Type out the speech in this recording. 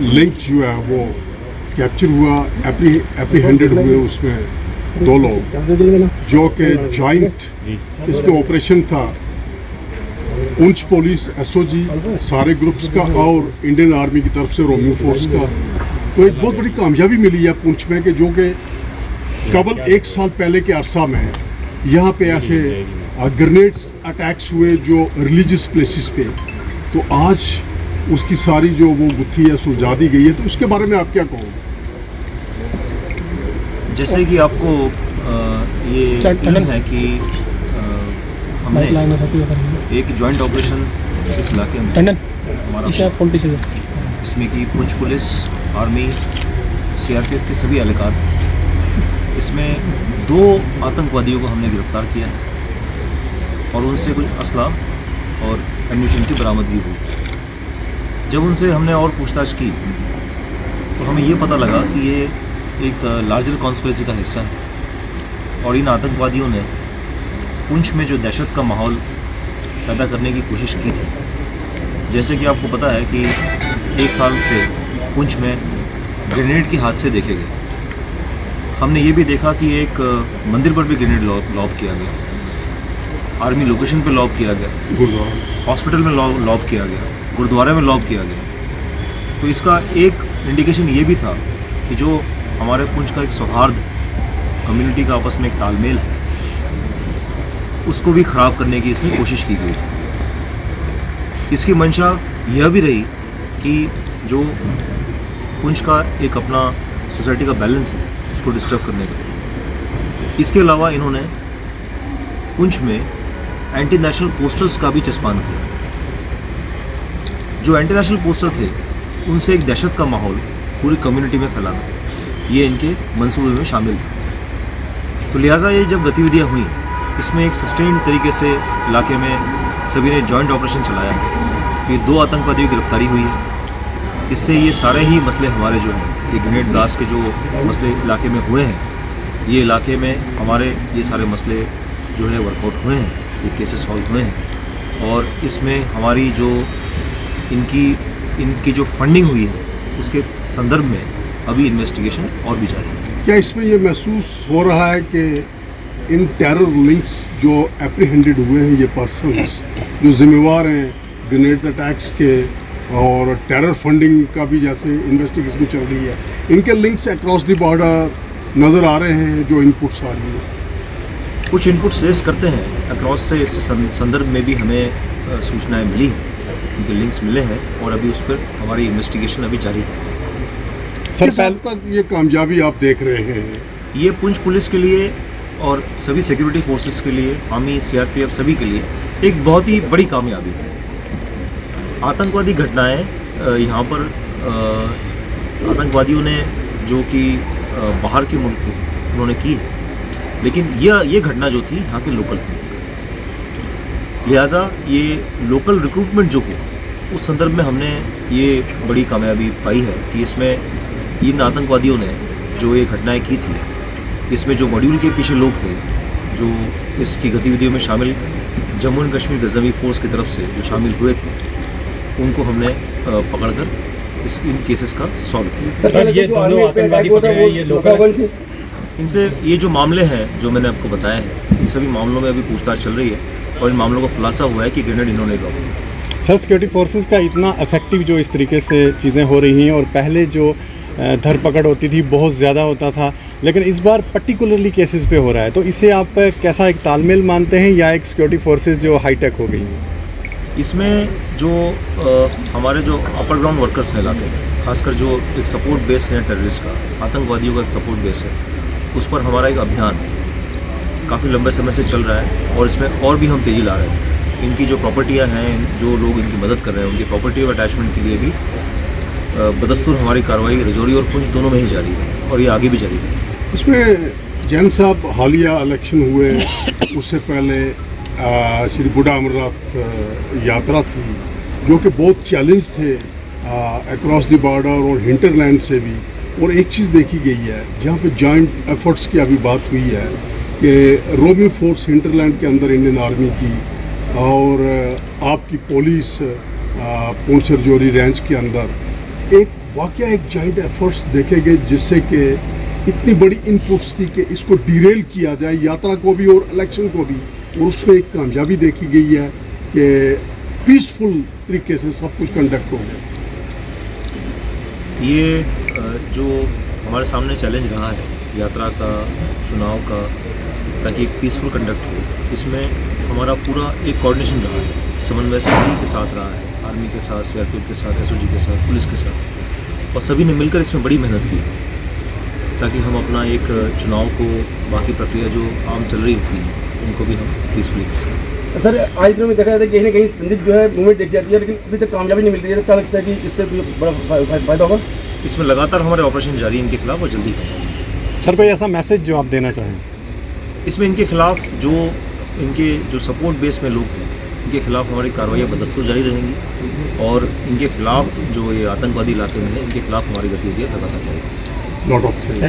Link जो है वो कैप्चर हुआ, एप्रीहेंडेड हुए उसमें 2 लोग जो कि जॉइंट इसमें ऑपरेशन था। पुंछ पुलिस, एसओजी, सारे ग्रुप्स का और इंडियन आर्मी की तरफ से रोमियो फोर्स का। तो एक बहुत बड़ी कामयाबी मिली है पुंछ में कि जो कि कबल 1 साल पहले के अरसा में यहाँ पे ऐसे ग्रेनेड्स अटैक्स हुए जो रिलीजियस प्लेसेस पे, तो आज उसकी सारी जो वो गुत्थी है सुलझा दी गई है। तो उसके बारे में आप क्या कहोगे? जैसे कि आपको ये यकीन है कि हमने एक जॉइंट ऑपरेशन इस इलाके में हमारा, इसमें कि पुंछ पुलिस, आर्मी, सीआरपीएफ के सभी एहलकार थे। इसमें 2 आतंकवादियों को हमने गिरफ्तार किया है और उनसे कुछ असला और एम्यूनिशन की बरामदगी हुई। जब उनसे हमने और पूछताछ की तो हमें ये पता लगा कि ये एक लार्जर कॉन्स्पिरेसी का हिस्सा है और इन आतंकवादियों ने पुंछ में जो दहशत का माहौल पैदा करने की कोशिश की थी। जैसे कि आपको पता है कि 1 साल से पुंछ में ग्रेनेड के हादसे देखे गए। हमने ये भी देखा कि एक मंदिर पर भी ग्रेनेड लॉब किया गया, आर्मी लोकेशन पे लॉब किया गया, हॉस्पिटल में लॉब किया गया, गुरुद्वारे में लॉब किया गया। तो इसका एक इंडिकेशन ये भी था कि जो हमारे पुंछ का एक सौहार्द, कम्युनिटी का आपस में एक तालमेल है, उसको भी ख़राब करने की इसमें कोशिश की गई थी। इसकी मंशा यह भी रही कि जो पुंछ का एक अपना सोसाइटी का बैलेंस है उसको डिस्टर्ब करने का। इसके अलावा इन्होंने पुंछ में एंटी नेशनल पोस्टर्स का भी चस्पान किया। जो एंटी नेशनल पोस्टर थे उनसे एक दहशत का माहौल पूरी कम्युनिटी में फैलाना, ये इनके मंसूबे में शामिल था। तो लिहाजा ये जब गतिविधियाँ हुई, इसमें एक सस्टेन्ड तरीके से इलाके में सभी ने जॉइंट ऑपरेशन चलाया। ये 2 आतंकवादियों की गिरफ्तारी हुई है। इससे ये सारे ही मसले हमारे जो हैं, ये ग्रेनेड ब्लास्ट के जो मसले इलाके में हुए हैं, ये इलाके में हमारे ये सारे मसले जो है वर्कआउट हुए हैं, ये केसेस सॉल्व हुए हैं। और इसमें हमारी जो इनकी जो फंडिंग हुई है उसके संदर्भ में अभी इन्वेस्टिगेशन और भी जारी है। क्या इसमें ये महसूस हो रहा है कि इन टेरर लिंक्स जो एप्रीहेंडेड हुए हैं, ये पर्सन्स जो जिम्मेवार हैं ग्रेनेड अटैक्स के और टेरर फंडिंग का भी जैसे इन्वेस्टिगेशन चल रही है, इनके लिंक्स अक्रॉस द बॉर्डर नज़र आ रहे हैं? जो इनपुट्स आ रही हैं, कुछ इनपुट्स रेस करते हैं अक्रॉस से, इस संदर्भ में भी हमें सूचनाएं मिली हैं, उनके लिंक्स मिले हैं और अभी उस पर हमारी इन्वेस्टिगेशन अभी जारी है। सर, पहले तक ये कामयाबी आप देख रहे हैं, ये पुंछ पुलिस के लिए और सभी सिक्योरिटी फोर्सेस के लिए, आर्मी, सीआरपीएफ सभी के लिए एक बहुत ही बड़ी कामयाबी है। आतंकवादी घटनाएं यहाँ पर आतंकवादियों ने जो कि बाहर के मुल्क के उन्होंने की है, लेकिन ये घटना जो थी यहाँ के लोकल थी। लिहाजा ये लोकल रिक्रूटमेंट जो हुआ उस संदर्भ में हमने ये बड़ी कामयाबी पाई है कि इसमें इन आतंकवादियों ने जो ये घटनाएं की थी, इसमें जो मॉड्यूल के पीछे लोग थे जो इसकी गतिविधियों में शामिल, जम्मू एंड कश्मीर गजनवी फोर्स की तरफ से जो शामिल हुए थे, उनको हमने पकड़कर इन केसेस का सॉल्व किया। सर, ये दोनों आतंकवादी पकड़े हैं, ये लोकल इनसे ये जो मामले हैं जो मैंने आपको बताया है, इन सभी मामलों में अभी पूछताछ चल रही है और इन मामलों का खुलासा हुआ है कि ग्रेनेड इन्होंने लॉक किया। सर, सिक्योरिटी फोर्सेस का इतना इफेक्टिव जो इस तरीके से चीज़ें हो रही हैं और पहले जो धरपकड़ होती थी बहुत ज़्यादा होता था, लेकिन इस बार पर्टिकुलरली केसेस पे हो रहा है, तो इससे आप कैसा एक तालमेल मानते हैं या एक सिक्योरिटी फोर्सेस जो हाईटेक हो गई हैं? इसमें जो हमारे जो अपर ग्राउंड वर्कर्स हैं इलाके में, खासकर जो एक सपोर्ट बेस है टेररिस्ट का, आतंकवादियों का एक सपोर्ट बेस है, उस पर हमारा एक अभियान काफ़ी लंबे समय से चल रहा है और इसमें और भी हम तेज़ी ला रहे हैं। इनकी जो प्रॉपर्टियां हैं, जो लोग इनकी मदद कर रहे हैं, उनकी प्रॉपर्टी और अटैचमेंट के लिए भी बदस्तूर हमारी कार्रवाई रजौरी और पुंछ दोनों में ही जारी है और ये आगे भी जारी है। इसमें जैन साहब हालिया इलेक्शन हुए, उससे पहले श्री बूढ़ा अमरनाथ यात्रा थी जो कि बहुत चैलेंज थे अक्रॉस द बॉर्डर और हिंटरलैंड से भी। और एक चीज़ देखी गई है जहाँ पे जॉइंट एफर्ट्स की अभी बात हुई है कि रोमियो फोर्स हिंटरलैंड के अंदर इंडियन आर्मी की और आपकी पुलिस पुंछ रजौरी रेंज के अंदर एक वाकया एक जॉइंट एफर्ट्स देखे गए जिससे कि इतनी बड़ी इनपुट्स थी कि इसको डिरेल किया जाए, यात्रा को भी और इलेक्शन को भी, और उसमें एक कामयाबी देखी गई है कि पीसफुल तरीके से सब कुछ कंडक्ट हो गया। ये जो हमारे सामने चैलेंज रहा है यात्रा का, चुनाव का, ताकि एक पीसफुल कंडक्ट हो, इसमें हमारा पूरा एक कोऑर्डिनेशन रहा है, समन्वय सभी के साथ रहा है, आर्मी के साथ, सीआरपीएफ के साथ, एसओजी के साथ, पुलिस के साथ, और सभी ने मिलकर इसमें बड़ी मेहनत की है ताकि हम अपना एक चुनाव को, बाकी प्रक्रिया जो आम चल रही होती है उनको भी हम पीसफुली कर सकें। सर आज में देखा जाता है कहीं ना कहीं संदिग्ध जो है मूवमेंट देख जाती है, लेकिन अभी तक कामयाबी नहीं मिल रही है, तो क्या लगता है कि इससे बड़ा फायदा होगा? इसमें लगातार हमारे ऑपरेशन जारी है इनके खिलाफ और जल्दी होगा। सर कोई ऐसा मैसेज जो आप देना चाहें? इसमें इनके खिलाफ इनके जो सपोर्ट बेस में लोग हैं, इनके खिलाफ हमारी कार्रवाइयाँ बदस्तूर जारी रहेंगी, और इनके खिलाफ जो ये आतंकवादी इलाके में है, इनके खिलाफ हमारी गतिविधियाँ लगातार जारी रहेंगी। Lot of